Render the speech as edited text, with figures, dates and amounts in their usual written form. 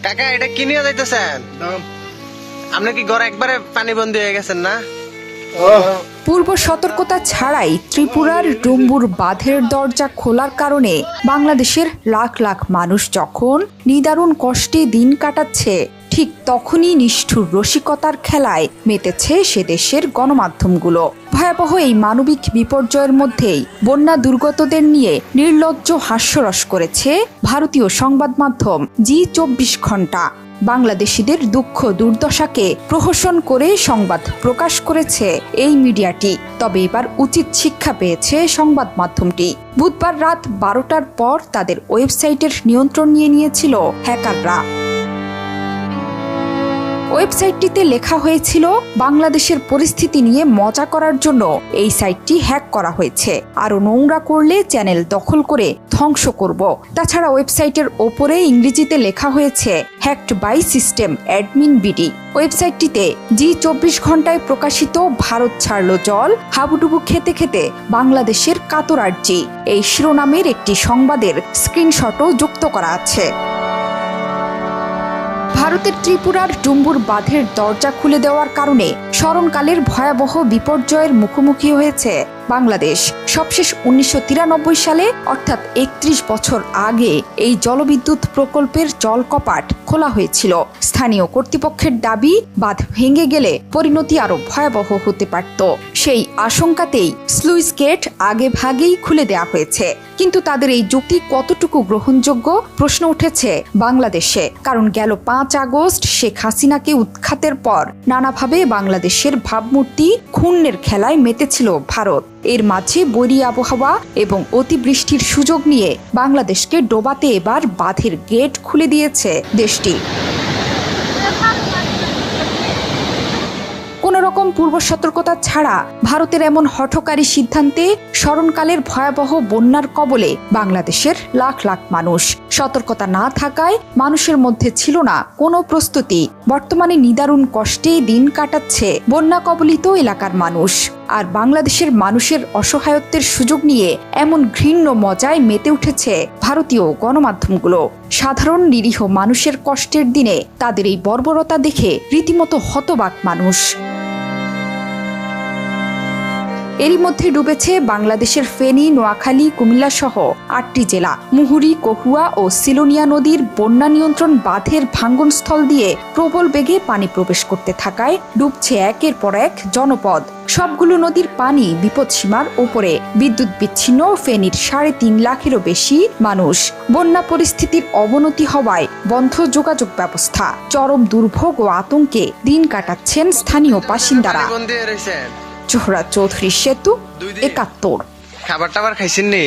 কাকা এটা কি নিয়ে যাইতেছেন? আপনি কি ঘরে একবারে পানি বন্দী হয়ে গেছেন না? পূর্ব সতর্কতা ছাড়াই ত্রিপুরার ডুম্বুর বাঁধের দরজা খোলার কারণে বাংলাদেশের লাখ লাখ মানুষ যখন নিদারুণ কষ্টে দিন কাটাচ্ছে, ঠিক তখনই নিষ্ঠুর রসিকতার খেলায় মেতেছে সে দেশের গণমাধ্যমগুলো। ভয়াবহ এই মানবিক বিপর্যয়ের মধ্যেই বন্যা দুর্গতদের নিয়ে নির্লজ্জ হাস্যরস করেছে ভারতীয় সংবাদ মাধ্যম জি24 ঘণ্টা। বাংলাদেশিদের দুঃখ দুর্দশাকে প্রহসন করে সংবাদ প্রকাশ করেছে এই মিডিয়াটি। তবে এবার উচিত শিক্ষা পেয়েছে সংবাদ মাধ্যমটি। বুধবার রাত 12টার পর তাদের ওয়েবসাইটের নিয়ন্ত্রণ নিয়ে নিয়েছিল হ্যাকাররা। ওয়েবসাইটটিতে লেখা হয়েছিল, বাংলাদেশের পরিস্থিতি নিয়ে মজা করার জন্য এই সাইটটি হ্যাক করা হয়েছে, আরো নোংরা করলে চ্যানেল দখল করে ধ্বংস করব। তাছাড়া ওয়েবসাইটের ওপরে ইংরেজিতে লেখা হয়েছে hacked by system admin BD. ওয়েবসাইটটিতে জি24 ঘণ্টায় প্রকাশিত ভারত ছাড়লো জল, হাবুডুবু খেতে খেতে বাংলাদেশের কাতর আর্জি এই শিরোনামের একটি সংবাদের স্ক্রিনশটও যুক্ত করা আছে। ভারতের ত্রিপুরার ডুম্বুর বাঁধের দরজা খুলে দেওয়ার কারণে স্মরণকালের ভয়াবহ বিপর্যয়ের মুখোমুখি হয়েছে বাংলাদেশ। সবশেষ 1993 সালে অর্থাৎ 31 বছর আগে এই জলবিদ্যুৎ প্রকল্পের জলকপাট খোলা হয়েছিল। স্থানীয় কর্তৃপক্ষের দাবি, বাঁধ ভেঙে গেলে পরিণতি আরো ভয়াবহ হতে পারত। সেই আশঙ্কাতেই স্লুইস গেট আগে ভাগেই খুলে দেওয়া হয়েছে। কিন্তু তাদের এই যুক্তি কতটুকু গ্রহণযোগ্য প্রশ্ন উঠেছে বাংলাদেশে। কারণ গেল 5 আগস্ট শেখ হাসিনাকে উৎখাতের পর নানাভাবে বাংলাদেশের ভাবমূর্তি ক্ষুণ্ণের খেলায় মেতেছিল ভারত। এর মাঝে বৈরী আবহাওয়া এবং অতিবৃষ্টির সুযোগ নিয়ে বাংলাদেশকে ডোবাতে এবার বাঁধের গেট খুলে দিয়েছে দেশটি। কোনো রকম পূর্ব সতর্কতা ছাড়া ভারতের এমন হঠকারী সিদ্ধান্তে স্মরণকালের ভয়াবহ বন্যার কবলে বাংলাদেশের লাখ লাখ মানুষ। সতর্কতা না থাকায় মানুষের মধ্যে ছিল না কোনো প্রস্তুতি। বর্তমানে নিদারুণ কষ্টে দিন কাটাচ্ছে বন্যা কবলিত এলাকার মানুষ। আর বাংলাদেশের মানুষের অসহায়ত্বের সুযোগ নিয়ে এমন ঘৃণ্য মজায় মেতে উঠেছে ভারতীয় গণমাধ্যমগুলো। সাধারণ নিরীহ মানুষের কষ্টের দিনে তাদের এই বর্বরতা দেখে রীতিমতো হতবাক মানুষ। এরই মধ্যে ডুবেছে বাংলাদেশের ফেনী, নোয়াখালী, কুমিল্লা সহ 8টি জেলা। মুহুরী, কহুয়া ও সিলোনিয়া নদীর বন্যা নিয়ন্ত্রণ বাঁধের ভাঙ্গনস্থল দিয়ে প্রবল বেগে পানি প্রবেশ করতে থাকায় ডুবছে একের পর এক জনপদ। সবগুলো নদীর পানি বিপদসীমার উপরে। বিদ্যুৎ বিচ্ছিন্ন ফেনীর 3.5 লাখেরও বেশি মানুষ। বন্যা পরিস্থিতির অবনতি হওয়ায় বন্ধ যোগাযোগ ব্যবস্থা। চরম দুর্ভোগ ও আতঙ্কে দিন কাটাচ্ছেন স্থানীয় বাসিন্দারা। জোহরা চৌধুরী, সেতু 71। খাবার টাবার খাইছেন নি?